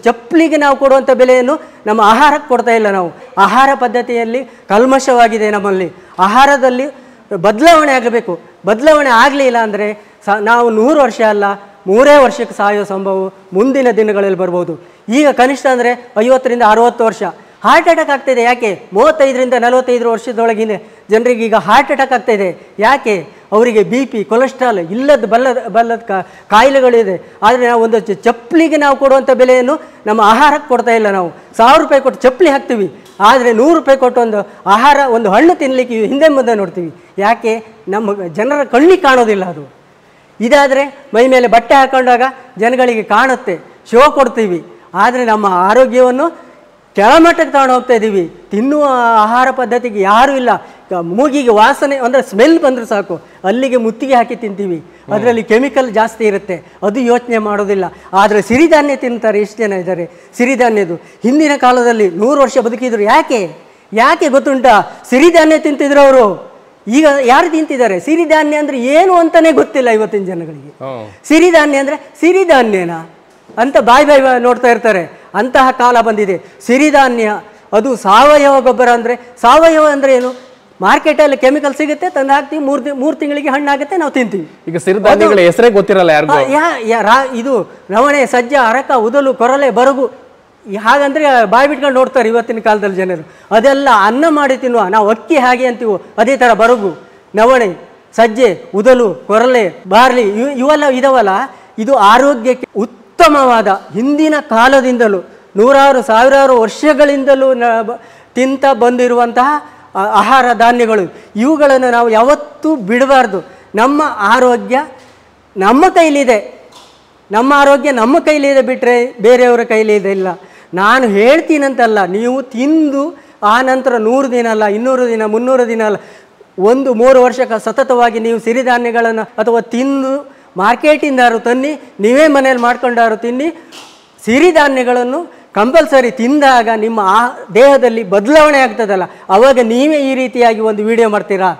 ಚಪ್ಪಲಿಗೆ ನಾವು ಕೊಡುವಂಥ ಬೆಲೆಯನ್ನು ನಮ್ಮ ಆಹಾರಕ್ಕೆ ಕೊಡ್ತಾ ಇಲ್ಲ. ನಾವು ಆಹಾರ ಪದ್ಧತಿಯಲ್ಲಿ ಕಲ್ಮಶವಾಗಿದೆ. ನಮ್ಮಲ್ಲಿ ಆಹಾರದಲ್ಲಿ ಬದಲಾವಣೆ ಆಗಬೇಕು. ಬದಲಾವಣೆ ಆಗಲಿಲ್ಲ ಅಂದರೆ ನಾವು 100 ವರ್ಷ ಅಲ್ಲ 3 ವರ್ಷಕ್ಕೆ ಸಾಯೋ ಸಂಭವ ಮುಂದಿನ ದಿನಗಳಲ್ಲಿ ಬರ್ಬೋದು. ಈಗ ಕನಿಷ್ಠ ಅಂದರೆ 50ರಿಂದ 60 ವರ್ಷ ಹಾರ್ಟ್ ಅಟ್ಯಾಕ್ ಆಗ್ತಾಯಿದೆ. ಯಾಕೆ? 35ರಿಂದ 45 ವರ್ಷದೊಳಗಿನ ಜನರಿಗೆ ಈಗ ಹಾರ್ಟ್ ಅಟ್ಯಾಕ್ ಆಗ್ತಾಯಿದೆ. ಯಾಕೆ? ಅವರಿಗೆ BP, ಕೊಲೆಸ್ಟ್ರಾಲ್ ಇಲ್ಲದ ಬಲ್ಲದ ಕಾಯಿಲೆಗಳಿದೆ. ಆದರೆ ನಾವು ಒಂದು ಚಪ್ಪಲಿಗೆ ನಾವು ಕೊಡುವಂಥ ಬೆಲೆಯನ್ನು ನಮ್ಮ ಆಹಾರಕ್ಕೆ ಕೊಡ್ತಾ ಇಲ್ಲ. ನಾವು 1000 ರೂಪಾಯಿ ಕೊಟ್ಟು ಚಪ್ಪಲಿ ಹಾಕ್ತೀವಿ, ಆದರೆ 100 ರೂಪಾಯಿ ಕೊಟ್ಟು ಒಂದು ಆಹಾರ, ಒಂದು ಹಣ್ಣು ತಿನ್ನಲಿಕ್ಕೆ ಹಿಂದೆ ಮುಂದೆ ನೋಡ್ತೀವಿ. ಯಾಕೆ? ನಮ್ಮ ಜನರ ಕಣ್ಣಿಗೆ ಕಾಣೋದಿಲ್ಲ ಅದು. ಇದಾದರೆ ಮೈ ಮೇಲೆ ಬಟ್ಟೆ ಹಾಕೊಂಡಾಗ ಜನಗಳಿಗೆ ಕಾಣುತ್ತೆ, ಶೋ ಕೊಡ್ತೀವಿ. ಆದರೆ ನಮ್ಮ ಆರೋಗ್ಯವನ್ನು ಕೆಳಮಟ್ಟಕ್ಕೆ ತಗೊಂಡು ಹೋಗ್ತಾ ಇದ್ದೀವಿ. ತಿನ್ನುವ ಆಹಾರ ಪದ್ಧತಿಗೆ ಯಾರೂ ಇಲ್ಲ. ಮೂಗಿಗೆ ವಾಸನೆ ಅಂದರೆ ಸ್ಮೆಲ್ ಬಂದರೂ ಸಾಕು, ಅಲ್ಲಿಗೆ ಮುತ್ತಿಗೆ ಹಾಕಿ ತಿಂತೀವಿ. ಅದರಲ್ಲಿ ಕೆಮಿಕಲ್ ಜಾಸ್ತಿ ಇರುತ್ತೆ, ಅದು ಯೋಚನೆ ಮಾಡೋದಿಲ್ಲ. ಆದರೆ ಸಿರಿಧಾನ್ಯ ತಿಂತಾರೆ. ಎಷ್ಟು ಜನ ಇದ್ದಾರೆ ಸಿರಿಧಾನ್ಯದು? ಹಿಂದಿನ ಕಾಲದಲ್ಲಿ 100 ವರ್ಷ ಬದುಕಿದ್ರು. ಯಾಕೆ ಗೊತ್ತುಂಟಾ? ಸಿರಿಧಾನ್ಯ ತಿಂತಿದ್ರು ಅವರು. ಈಗ ಯಾರು ತಿಂತಿದ್ದಾರೆ? ಸಿರಿಧಾನ್ಯ ಅಂದರೆ ಏನು ಅಂತಲೇ ಗೊತ್ತಿಲ್ಲ ಇವತ್ತಿನ ಜನಗಳಿಗೆ. ಸಿರಿಧಾನ್ಯ ಅಂದರೆ ಸಿರಿಧಾನ್ಯನಾ ಅಂತ ಬಾಯಿ ನೋಡ್ತಾ ಇರ್ತಾರೆ. ಅಂತಹ ಕಾಲ ಬಂದಿದೆ. ಸಿರಿಧಾನ್ಯ ಅದು ಸಾವಯವ ಗೊಬ್ಬರ. ಅಂದರೆ ಸಾವಯವ ಅಂದರೆ ಏನು? ಮಾರ್ಕೆಟಲ್ಲಿ ಕೆಮಿಕಲ್ ಸಿಗುತ್ತೆ, ತಂದು ಹಾಕ್ತೀವಿ, 3 ತಿಂಗಳಿಗೆ ಹಣ್ಣಾಗುತ್ತೆ, ನಾವು ತಿಂತೀವಿ. ಈಗ ಸಿರಿಧಾನ್ಯಗಳ ಹೆಸರೇ ಗೊತ್ತಿರಲ್ಲ ಯಾರಿಗೂ. ಇದು ನವಣೆ, ಸಜ್ಜ, ಅರಕ, ಉದಲು, ಕೊರಲೆ, ಬರಗು, ಹಾಗಂದ್ರೆ ಬಾಯಿ ಬಿಟ್ಕೊಂಡು ನೋಡ್ತಾರೆ ಇವತ್ತಿನ ಕಾಲದಲ್ಲಿ ಜನರು. ಅದೆಲ್ಲ ಅನ್ನ ಮಾಡಿ ತಿನ್ನುವ. ನಾವು ಅಕ್ಕಿ ಹಾಗೆ ಅಂತೀವೋ ಅದೇ ಥರ ಬರಗು, ನವಣೆ, ಸಜ್ಜೆ, ಉದಲು, ಕೊರಲೆ, ಬಾರ್ಲಿ ಇವೆಲ್ಲ ಇದಾವಲ್ಲ, ಇದು ಆರೋಗ್ಯಕ್ಕೆ ಉತ್ತಮವಾದ ಹಿಂದಿನ ಕಾಲದಿಂದಲೂ 100 ಸಾವಿರಾರು ವರ್ಷಗಳಿಂದಲೂ ತಿಂತ ಬಂದಿರುವಂತಹ ಆಹಾರ ಧಾನ್ಯಗಳು. ಇವುಗಳನ್ನು ನಾವು ಯಾವತ್ತೂ ಬಿಡಬಾರ್ದು. ನಮ್ಮ ಆರೋಗ್ಯ ನಮ್ಮ ಕೈಲಿದೆ. ನಮ್ಮ ಆರೋಗ್ಯ ನಮ್ಮ ಕೈಲಿದೆ ಬಿಟ್ಟರೆ ಬೇರೆಯವರ ಕೈಲಿ ಇಲ್ಲ. ನಾನು ಹೇಳ್ತೀನಂತಲ್ಲ, ನೀವು ತಿಂದು ಆ ನಂತರ 100 ದಿನ ಅಲ್ಲ, 200 ದಿನ, 300 ದಿನ ಅಲ್ಲ, 1-3 ವರ್ಷಕ್ಕೆ ಸತತವಾಗಿ ನೀವು ಸಿರಿಧಾನ್ಯಗಳನ್ನು ಅಥವಾ ತಿಂದು ಮಾರ್ಕೆಟಿಂದಾರು ತನ್ನಿ, ನೀವೇ ಮನೇಲಿ ಮಾಡ್ಕೊಂಡಾರು ತಿನ್ನಿ. ಸಿರಿಧಾನ್ಯಗಳನ್ನು ಕಂಪಲ್ಸರಿ ತಿಂದಾಗ ನಿಮ್ಮ ದೇಹದಲ್ಲಿ ಬದಲಾವಣೆ ಆಗ್ತದಲ್ಲ, ಆವಾಗ ನೀವೇ ಈ ರೀತಿಯಾಗಿ ಒಂದು ವಿಡಿಯೋ ಮಾಡ್ತೀರಾ,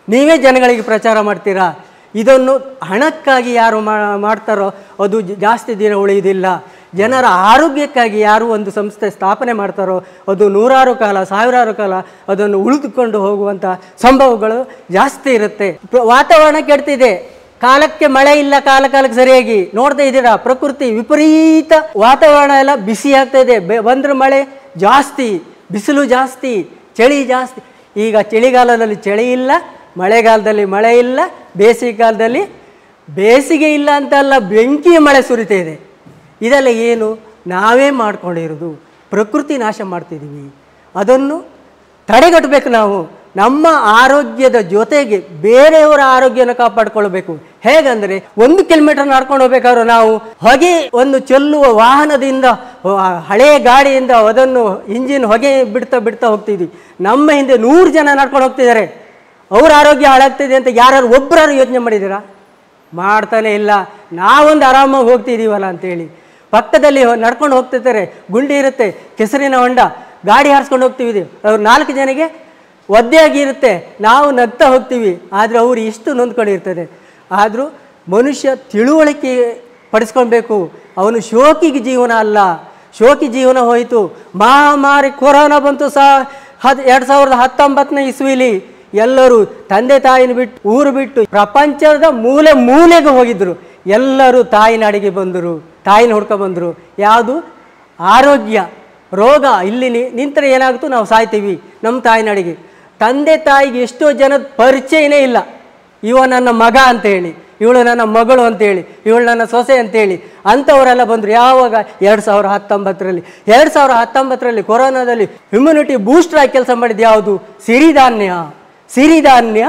ನೀವೇ ಜನಗಳಿಗೆ ಪ್ರಚಾರ ಮಾಡ್ತೀರಾ. ಇದನ್ನು ಹಣಕ್ಕಾಗಿ ಯಾರು ಮಾಡ್ತಾರೋ ಅದು ಜಾಸ್ತಿ ದಿನ ಉಳಿಯುವುದಿಲ್ಲ. ಜನರ ಆರೋಗ್ಯಕ್ಕಾಗಿ ಯಾರು ಒಂದು ಸಂಸ್ಥೆ ಸ್ಥಾಪನೆ ಮಾಡ್ತಾರೋ ಅದು 100 ಕಾಲ, 1000 ಕಾಲ ಅದನ್ನು ಉಳಿದುಕೊಂಡು ಹೋಗುವಂಥ ಸಂಭವಗಳು ಜಾಸ್ತಿ ಇರುತ್ತೆ. ವಾತಾವರಣ ಕೆಡ್ತಿದೆ. ಕಾಲಕ್ಕೆ ಮಳೆ ಇಲ್ಲ, ಕಾಲಕ್ಕೆ ಸರಿಯಾಗಿ ನೋಡ್ತಾ ಇದ್ದೀರಾ. ಪ್ರಕೃತಿ ವಿಪರೀತ, ವಾತಾವರಣ ಎಲ್ಲ ಬಿಸಿ ಆಗ್ತಾ ಇದೆ. ಬಂದ್ರೆ ಮಳೆ ಜಾಸ್ತಿ, ಬಿಸಿಲು ಜಾಸ್ತಿ, ಚಳಿ ಜಾಸ್ತಿ. ಈಗ ಚಳಿಗಾಲದಲ್ಲಿ ಚಳಿ ಇಲ್ಲ, ಮಳೆಗಾಲದಲ್ಲಿ ಮಳೆ ಇಲ್ಲ, ಬೇಸಿಗೆಗಾಲದಲ್ಲಿ ಬೇಸಿಗೆ ಇಲ್ಲ ಅಂತಲ್ಲ, ಬೆಂಕಿಯ ಮಳೆ ಸುರಿತಾ ಇದೆ. ಇದೆಲ್ಲ ಏನು? ನಾವೇ ಮಾಡ್ಕೊಂಡಿರೋದು. ಪ್ರಕೃತಿ ನಾಶ ಮಾಡ್ತಿದ್ದೀವಿ. ಅದನ್ನು ತಡೆಗಟ್ಟಬೇಕು ನಾವು. ನಮ್ಮ ಆರೋಗ್ಯದ ಜೊತೆಗೆ ಬೇರೆಯವರ ಆರೋಗ್ಯನ ಕಾಪಾಡಿಕೊಳ್ಬೇಕು. ಹೇಗಂದರೆ 1 ಕಿಲೋಮೀಟರ್ ನಡ್ಕೊಂಡು ಹೋಗ್ಬೇಕಾದ್ರೆ ನಾವು ಹೊಗೆ ಒಂದು ಚೆಲ್ಲುವ ವಾಹನದಿಂದ, ಹಳೆಯ ಗಾಡಿಯಿಂದ ಅದನ್ನು ಇಂಜಿನ್ ಹೊಗೆ ಬಿಡ್ತಾ ಹೋಗ್ತಿದ್ವಿ. ನಮ್ಮ ಹಿಂದೆ 100 ಜನ ನಡ್ಕೊಂಡು ಹೋಗ್ತಿದ್ದಾರೆ. ಅವ್ರ ಆರೋಗ್ಯ ಹಾಳಾಗ್ತಿದೆ ಅಂತ ಯಾರು ಒಬ್ಬರಾರು ಯೋಚನೆ ಮಾಡಿದ್ದೀರಾ? ಮಾಡ್ತಾನೆ ಇಲ್ಲ. ನಾವೊಂದು ಆರಾಮಾಗಿ ಹೋಗ್ತಿದ್ದೀವಲ್ಲ ಅಂತೇಳಿ ಪಕ್ಕದಲ್ಲಿ ನಡ್ಕೊಂಡು ಹೋಗ್ತಿರ್ತಾರೆ. ಗುಂಡಿ ಇರುತ್ತೆ, ಕೆಸರಿನ ಹೊಂಡ, ಗಾಡಿ ಹಾರಿಸ್ಕೊಂಡು ಹೋಗ್ತೀವಿ. ಅವ್ರು 4 ಜನಕ್ಕೆ ಒದ್ದೆಯಾಗಿರುತ್ತೆ, ನಾವು ನಗ್ತಾ ಹೋಗ್ತೀವಿ. ಆದರೆ ಅವರು ಇಷ್ಟು ನೊಂದ್ಕೊಂಡಿರ್ತದೆ. ಆದರೂ ಮನುಷ್ಯ ತಿಳುವಳಿಕೆ ಪಡಿಸ್ಕೊಳ್ಬೇಕು. ಅವನು ಶೋಕಿಗೆ ಜೀವನ ಅಲ್ಲ, ಶೋಕಿ ಜೀವನ ಹೋಯಿತು. ಮಹಾಮಾರಿ ಕೊರೋನಾ ಬಂತು 2019ನೇ ಇಸ್ವಿಲಿ. ಎಲ್ಲರೂ ತಂದೆ ತಾಯಿನ ಬಿಟ್ಟು, ಊರು ಬಿಟ್ಟು, ಪ್ರಪಂಚದ ಮೂಲೆಗೆ ಹೋಗಿದ್ರು. ಎಲ್ಲರೂ ತಾಯಿನಾಡಿಗೆ ಬಂದರು, ತಾಯಿನ ಹುಡ್ಕೊ ಬಂದರು. ಯಾವುದು? ಆರೋಗ್ಯ. ರೋಗ ಇಲ್ಲಿ ನಿಂತರೆ ಏನಾಗುತ್ತೋ ನಾವು ಸಾಯ್ತೀವಿ. ನಮ್ಮ ತಾಯಿನಾಡಿಗೆ ತಂದೆ ತಾಯಿಗೆ ಎಷ್ಟೋ ಜನದ ಪರಿಚಯನೇ ಇಲ್ಲ. ಇವ ನನ್ನ ಮಗ ಅಂತೇಳಿ, ಇವಳು ನನ್ನ ಮಗಳು ಅಂತೇಳಿ, ಇವಳು ನನ್ನ ಸೊಸೆ ಅಂತೇಳಿ ಅಂಥವರೆಲ್ಲ ಬಂದರು. ಯಾವಾಗ? 2019ರಲ್ಲಿ. 2019ರಲ್ಲಿ ಕೊರೋನಾದಲ್ಲಿ ಇಮ್ಯುನಿಟಿ ಬೂಸ್ಟರ್ ಆಗಿ ಕೆಲಸ ಮಾಡಿದ್ದು ಯಾವುದು? ಸಿರಿಧಾನ್ಯ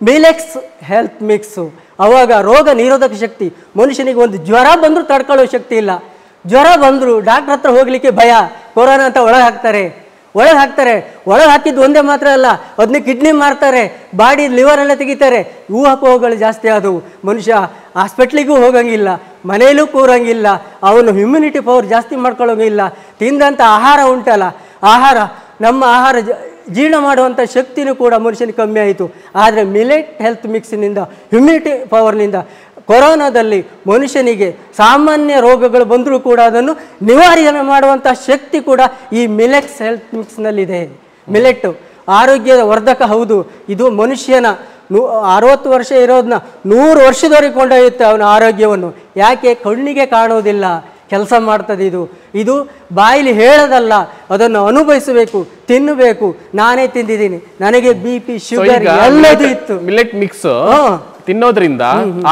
ಮಿಲೆಕ್ಸ್ ಹೆಲ್ತ್ ಮಿಕ್ಸು. ಅವಾಗ ರೋಗ ನಿರೋಧಕ ಶಕ್ತಿ. ಮನುಷ್ಯನಿಗೆ ಒಂದು ಜ್ವರ ಬಂದರೂ ತಡ್ಕೊಳ್ಳೋ ಶಕ್ತಿ ಇಲ್ಲ. ಜ್ವರ ಬಂದರೂ ಡಾಕ್ಟ್ರ್ ಹತ್ರ ಹೋಗಲಿಕ್ಕೆ ಭಯ. ಕೊರೋನಾ ಅಂತ ಒಳಗೆ ಹಾಕ್ತಾರೆ. ಒಳಗೆ ಹಾಕಿದ್ದು ಒಂದೇ ಮಾತ್ರ ಅಲ್ಲ, ಅದನ್ನ ಕಿಡ್ನಿ ಮಾರ್ತಾರೆ, ಬಾಡಿ ಲಿವರ್ ಎಲ್ಲ ತೆಗಿತಾರೆ. ಊಹಾಪೋಹಗಳು ಜಾಸ್ತಿ ಆದವು. ಮನುಷ್ಯ ಹಾಸ್ಪಿಟ್ಲಿಗೂ ಹೋಗಂಗಿಲ್ಲ, ಮನೆಯಲ್ಲೂ ಕೂರಂಗಿಲ್ಲ, ಅವನು ಇಮ್ಯುನಿಟಿ ಪವರ್ ಜಾಸ್ತಿ ಮಾಡ್ಕೊಳ್ಳೋಂಗಿಲ್ಲ. ತಿಂದಂಥ ಆಹಾರ ಉಂಟಲ್ಲ, ನಮ್ಮ ಆಹಾರ ಜೀರ್ಣ ಮಾಡುವಂಥ ಶಕ್ತಿನೂ ಕೂಡ ಮನುಷ್ಯನಿಗೆ ಕಮ್ಮಿ ಆಯಿತು. ಆದರೆ ಮಿಲೆಟ್ ಹೆಲ್ತ್ ಮಿಕ್ಸಿನಿಂದ, ಇಮ್ಯುನಿಟಿ ಪವರ್ನಿಂದ ಕೊರೋನಾದಲ್ಲಿ ಮನುಷ್ಯನಿಗೆ ಸಾಮಾನ್ಯ ರೋಗಗಳು ಬಂದರೂ ಕೂಡ ಅದನ್ನು ನಿವಾರಣೆ ಮಾಡುವಂಥ ಶಕ್ತಿ ಕೂಡ ಈ ಮಿಲೆಟ್ಸ್ ಹೆಲ್ತ್ ಮಿಕ್ಸ್ನಲ್ಲಿದೆ. ಮಿಲೆಟ್ಟು ಆರೋಗ್ಯದ ವರ್ಧಕ ಹೌದು. ಇದು ಮನುಷ್ಯನ 60 ವರ್ಷ ಇರೋದನ್ನ 100 ವರ್ಷದವರೆಗೆ ಕೊಂಡೊಯ್ಯುತ್ತೆ ಅವನ ಆರೋಗ್ಯವನ್ನು. ಯಾಕೆ? ಕಣ್ಣಿಗೆ ಕಾಣೋದಿಲ್ಲ, ಕೆಲಸ ಮಾಡ್ತದೆ. ಇದು ಬಾಯಿಲಿ ಹೇಳೋದಲ್ಲ, ಅದನ್ನು ಅನುಭವಿಸಬೇಕು, ತಿನ್ನಬೇಕು. ನಾನೇ ತಿಂದಿದ್ದೀನಿ, ನನಗೆ BP ಶುಗರ್ ಎಲ್ಲದೂ ಇತ್ತು. ಮಿಲೆಟ್ ಮಿಕ್ಸ್ ತಿನ್ನೋದ್ರಿಂದ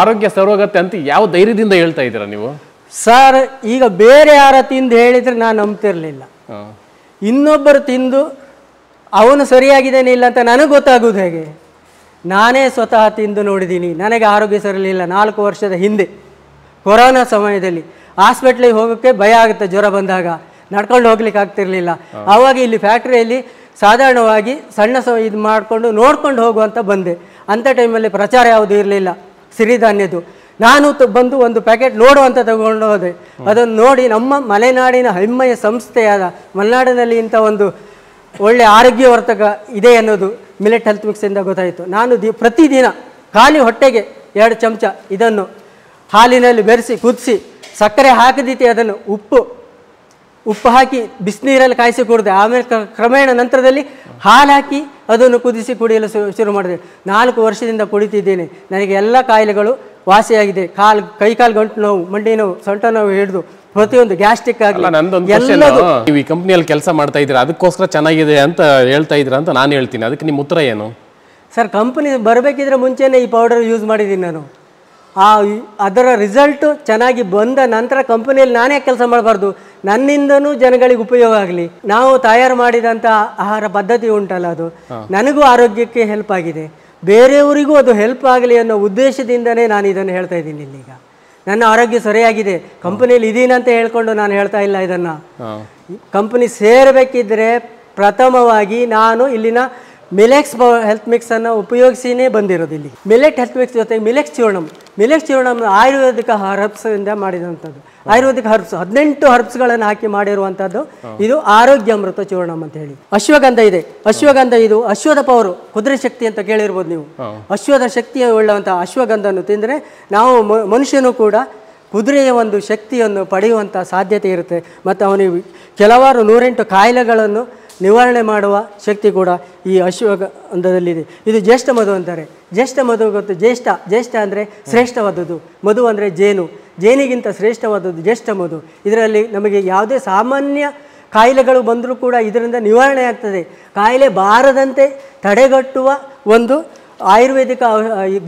ಆರೋಗ್ಯ ಸರ್ವಗತ್ತೆ ಅಂತ ಯಾವ ಧೈರ್ಯದಿಂದ ಹೇಳ್ತಾ ಇದ್ದೀರಾ ನೀವು? ಸರ್, ಈಗ ಬೇರೆ ಯಾರ ತಿಂದು ಹೇಳಿದ್ರೆ ನಾನು ನಂಬ್ತಿರ್ಲಿಲ್ಲ. ಇನ್ನೊಬ್ಬರು ತಿಂದು ಅವನು ಸರಿಯಾಗಿದ್ದೇನೆ ಇಲ್ಲ ಅಂತ ನನಗೆ ಗೊತ್ತಾಗೋದು ಹೇಗೆ? ನಾನೇ ಸ್ವತಃ ತಿಂದು ನೋಡಿದ್ದೀನಿ. ನನಗೆ ಆರೋಗ್ಯ ಸರಿಯಿಲ್ಲ. 4 ವರ್ಷದ ಹಿಂದೆ ಕೊರೋನಾ ಸಮಯದಲ್ಲಿ ಹಾಸ್ಪಿಟ್ಲಿಗೆ ಹೋಗೋಕ್ಕೆ ಭಯ ಆಗುತ್ತೆ. ಜ್ವರ ಬಂದಾಗ ನಡ್ಕೊಂಡು ಹೋಗ್ಲಿಕ್ಕೆ ಆಗ್ತಿರ್ಲಿಲ್ಲ. ಆವಾಗ ಇಲ್ಲಿ ಫ್ಯಾಕ್ಟ್ರಿಯಲ್ಲಿ ಸಾಧಾರಣವಾಗಿ ಸಣ್ಣ ಇದು ಮಾಡಿಕೊಂಡು ನೋಡ್ಕೊಂಡು ಹೋಗುವಂತ ಬಂದೆ. ಅಂಥ ಟೈಮಲ್ಲಿ ಪ್ರಚಾರ ಯಾವುದೂ ಇರಲಿಲ್ಲ ಸಿರಿಧಾನ್ಯದ್ದು. ನಾನು ಬಂದು ಒಂದು ಪ್ಯಾಕೆಟ್ ನೋಡುವಂತ ತಗೊಂಡು ಹೋದೆ. ಅದನ್ನು ನೋಡಿ ನಮ್ಮ ಮಲೆನಾಡಿನ ಹೆಮ್ಮೆಯ ಸಂಸ್ಥೆಯಾದ ಮಲೆನಾಡಿನಲ್ಲಿ ಇಂಥ ಒಂದು ಒಳ್ಳೆ ಆರೋಗ್ಯವರ್ಧಕ ಇದೆ ಅನ್ನೋದು ಮಿಲೆಟ್ ಹೆಲ್ತ್ ಮಿಕ್ಸಿಂದ ಗೊತ್ತಾಯಿತು. ನಾನು ಪ್ರತಿದಿನ ಖಾಲಿ ಹೊಟ್ಟೆಗೆ 2 ಚಮಚ ಇದನ್ನು ಹಾಲಿನಲ್ಲಿ ಬೆರೆಸಿ ಕುದಿಸಿ ಸಕ್ಕರೆ ಹಾಕಿದಿತ್ತು. ಅದನ್ನು ಉಪ್ಪು ಹಾಕಿ ಬಿಸಿನೀರಲ್ಲಿ ಕಾಯಿಸಿ ಕುಡಿದೆ. ಆಮೇಲೆ ಕ್ರಮೇಣ ನಂತರದಲ್ಲಿ ಹಾಲು ಹಾಕಿ ಅದನ್ನು ಕುದಿಸಿ ಕುಡಿಯಲು ಶುರು ಮಾಡಿದೆ. 4 ವರ್ಷದಿಂದ ಕುಡಿತಿದ್ದೇನೆ. ನನಗೆ ಎಲ್ಲ ಕಾಯಿಲೆಗಳು ವಾಸಿಯಾಗಿದೆ. ಕೈಕಾಲು ಗಂಟು ನೋವು, ಮಂಡಿ ನೋವು, ಸೊಂಟ ನೋವು ಹಿಡಿದು ಪ್ರತಿಯೊಂದು ಗ್ಯಾಸ್ಟ್ರಿಕ್ ಆಗಲಿ ಎಲ್ಲದೂ. ನೀವು ಈ ಕಂಪ್ನಿಯಲ್ಲಿ ಕೆಲಸ ಮಾಡ್ತಾ ಇದ್ದೀರಾ, ಅದಕ್ಕೋಸ್ಕರ ಚೆನ್ನಾಗಿದೆ ಅಂತ ಹೇಳ್ತಾ ಇದ್ದೀರಾ ಅಂತ ನಾನು ಹೇಳ್ತೀನಿ. ಅದಕ್ಕೆ ನಿಮ್ಮ ಉತ್ತರ ಏನು? ಸರ್, ಕಂಪನಿ ಬರಬೇಕಿದ್ರೆ ಮುಂಚೆನೇ ಈ ಪೌಡರ್ ಯೂಸ್ ಮಾಡಿದ್ದೀನಿ ನಾನು. ಅದರ ರಿಸಲ್ಟು ಚೆನ್ನಾಗಿ ಬಂದ ನಂತರ ಕಂಪನಿಯಲ್ಲಿ ನಾನೇ ಕೆಲಸ ಮಾಡಬಾರ್ದು, ನನ್ನಿಂದನೂ ಜನಗಳಿಗೆ ಉಪಯೋಗ ಆಗಲಿ. ನಾವು ತಯಾರು ಮಾಡಿದಂಥ ಆಹಾರ ಪದ್ಧತಿ ಉಂಟಲ್ಲ, ಅದು ನನಗೂ ಆರೋಗ್ಯಕ್ಕೆ ಹೆಲ್ಪ್ ಆಗಿದೆ, ಬೇರೆಯವರಿಗೂ ಅದು ಹೆಲ್ಪ್ ಆಗಲಿ ಅನ್ನೋ ಉದ್ದೇಶದಿಂದನೇ ನಾನು ಇದನ್ನು ಹೇಳ್ತಾ ಇದ್ದೀನಿ. ಇಲ್ಲೀಗ ನನ್ನ ಆರೋಗ್ಯ ಸರಿಯಾಗಿದೆ, ಕಂಪನಿಯಲ್ಲಿ ಇದೀನಂತ ಹೇಳ್ಕೊಂಡು ನಾನು ಹೇಳ್ತಾ ಇಲ್ಲ. ಇದನ್ನು ಕಂಪನಿ ಸೇರಬೇಕಿದ್ರೆ ಪ್ರಥಮವಾಗಿ ನಾನು ಇಲ್ಲಿನ ಮಿಲೆಕ್ಸ್ ಹೆಲ್ತ್ ಮಿಕ್ಸನ್ನು ಉಪಯೋಗಿಸಿನೇ ಬಂದಿರೋದು. ಇಲ್ಲಿ ಮಿಲೆಟ್ ಹೆಲ್ತ್ ಮಿಕ್ಸ್ ಜೊತೆಗೆ ಮಿಲೆಕ್ಸ್ ಚೂರ್ಣಂ ಆಯುರ್ವೇದಿಕ ಹರ್ಬ್ಸಿಂದ ಮಾಡಿದಂಥದ್ದು. ಆಯುರ್ವೇದಿಕ ಹರ್ಬ್ಸ್ 18 ಹರ್ಬ್ಸ್ಗಳನ್ನು ಹಾಕಿ ಮಾಡಿರುವಂಥದ್ದು. ಇದು ಆರೋಗ್ಯ ಅಮೃತ ಚೂರ್ಣಂ ಅಂತ ಹೇಳಿ. ಅಶ್ವಗಂಧ ಇದೆ. ಇದು ಅಶ್ವದ ಪವರು, ಕುದುರೆ ಶಕ್ತಿ ಅಂತ ಕೇಳಿರ್ಬೋದು ನೀವು. ಅಶ್ವದ ಶಕ್ತಿಯ ಉಳ್ಳಂಥ ಅಶ್ವಗಂಧವನ್ನು ತಿಂದರೆ ನಾವು ಮನುಷ್ಯನು ಕೂಡ ಕುದುರೆಯ ಒಂದು ಶಕ್ತಿಯನ್ನು ಪಡೆಯುವಂಥ ಸಾಧ್ಯತೆ ಇರುತ್ತೆ. ಮತ್ತು ಅವನಿಗೆ ಕೆಲವಾರು 108 ಕಾಯಿಲೆಗಳನ್ನು ನಿವಾರಣೆ ಮಾಡುವ ಶಕ್ತಿ ಕೂಡ ಈ ಅಶ್ವಗಂಧದಲ್ಲಿದೆ. ಇದು ಜ್ಯೇಷ್ಠ ಮಧು ಅಂತಾರೆ. ಜ್ಯೇಷ್ಠ ಮಧು ಗೊತ್ತು? ಜ್ಯೇಷ್ಠ ಅಂದರೆ ಶ್ರೇಷ್ಠವಾದದ್ದು, ಮಧು ಅಂದರೆ ಜೇನಿಗಿಂತ ಶ್ರೇಷ್ಠವಾದದ್ದು ಜ್ಯೇಷ್ಠ ಮಧು. ಇದರಲ್ಲಿ ನಮಗೆ ಯಾವುದೇ ಸಾಮಾನ್ಯ ಕಾಯಿಲೆಗಳು ಬಂದರೂ ಕೂಡ ಇದರಿಂದ ನಿವಾರಣೆ ಆಗ್ತದೆ. ಕಾಯಿಲೆ ಬಾರದಂತೆ ತಡೆಗಟ್ಟುವ ಒಂದು ಆಯುರ್ವೇದಿಕ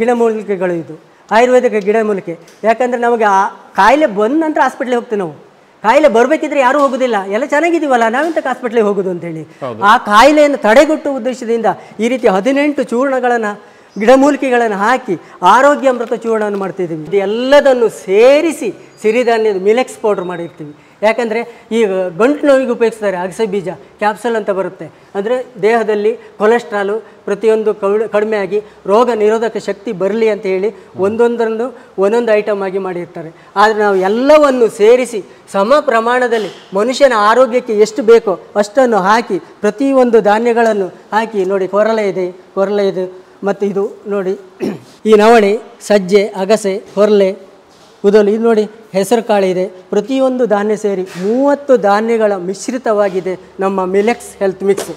ಗಿಡಮೂಲಿಕೆಗಳು ಇದು. ಆಯುರ್ವೇದಿಕ ಗಿಡಮೂಲಿಕೆ ಯಾಕಂದರೆ ನಮಗೆ ಆ ಕಾಯಿಲೆ ಬಂದ ನಂತರ ಹಾಸ್ಪಿಟ್ಲಿಗೆ ಹೋಗ್ತೀವಿ ನಾವು. ಕಾಯಿಲೆ ಬರಬೇಕಿದ್ರೆ ಯಾರೂ ಹೋಗೋದಿಲ್ಲ, ಎಲ್ಲ ಚೆನ್ನಾಗಿದ್ದೀವಲ್ಲ, ನಾವೆಂತ ಹಾಸ್ಪಿಟ್ಲಿಗೆ ಹೋಗೋದು ಅಂತೇಳಿ. ಆ ಕಾಯಿಲೆಯನ್ನು ತಡೆಗಟ್ಟುವ ಉದ್ದೇಶದಿಂದ ಈ ರೀತಿ 18 ಚೂರ್ಣಗಳನ್ನು, ಗಿಡಮೂಲಿಕೆಗಳನ್ನು ಹಾಕಿ ಆರೋಗ್ಯ ಅಮೃತ ಚೂರ್ಣವನ್ನು ಮಾಡ್ತಿದ್ದೀವಿ. ಇದು ಎಲ್ಲದನ್ನು ಸೇರಿಸಿ ಸಿರಿಧಾನ್ಯದ ಮಿಲೆಕ್ಸ್ ಪೌಡ್ರ್ ಮಾಡಿರ್ತೀವಿ. ಯಾಕಂದರೆ ಈ ಗಂಟು ನೋವಿಗೆ ಉಪಯೋಗಿಸ್ತಾರೆ. ಅಗಸೆ ಬೀಜ ಕ್ಯಾಪ್ಸಲ್ ಅಂತ ಬರುತ್ತೆ. ಅಂದರೆ ದೇಹದಲ್ಲಿ ಕೊಲೆಸ್ಟ್ರಾಲು ಪ್ರತಿಯೊಂದು ಕಡಿಮೆಯಾಗಿ ರೋಗ ನಿರೋಧಕ ಶಕ್ತಿ ಬರಲಿ ಅಂತ ಹೇಳಿ ಒಂದೊಂದು ಐಟಮ್ ಆಗಿ ಮಾಡಿರ್ತಾರೆ. ಆದರೆ ನಾವು ಎಲ್ಲವನ್ನು ಸೇರಿಸಿ ಸಮ ಪ್ರಮಾಣದಲ್ಲಿ ಮನುಷ್ಯನ ಆರೋಗ್ಯಕ್ಕೆ ಎಷ್ಟು ಬೇಕೋ ಅಷ್ಟನ್ನು ಹಾಕಿ ಪ್ರತಿಯೊಂದು ಧಾನ್ಯಗಳನ್ನು ಹಾಕಿ ನೋಡಿ. ಕೊರಲೆ ಇದೆ ಮತ್ತು ಇದು ನೋಡಿ, ಈ ನವಣೆ, ಸಜ್ಜೆ, ಅಗಸೆ, ಕೊರಲೆ, ಉದಲು, ಇದು ನೋಡಿ ಹೆಸರು ಕಾಳಿದೆ. ಪ್ರತಿಯೊಂದು ಧಾನ್ಯ ಸೇರಿ 30 ಧಾನ್ಯಗಳ ಮಿಶ್ರಿತವಾಗಿದೆ ನಮ್ಮ ಮಿಲೆಕ್ಸ್ ಹೆಲ್ತ್ ಮಿಕ್ಸ್.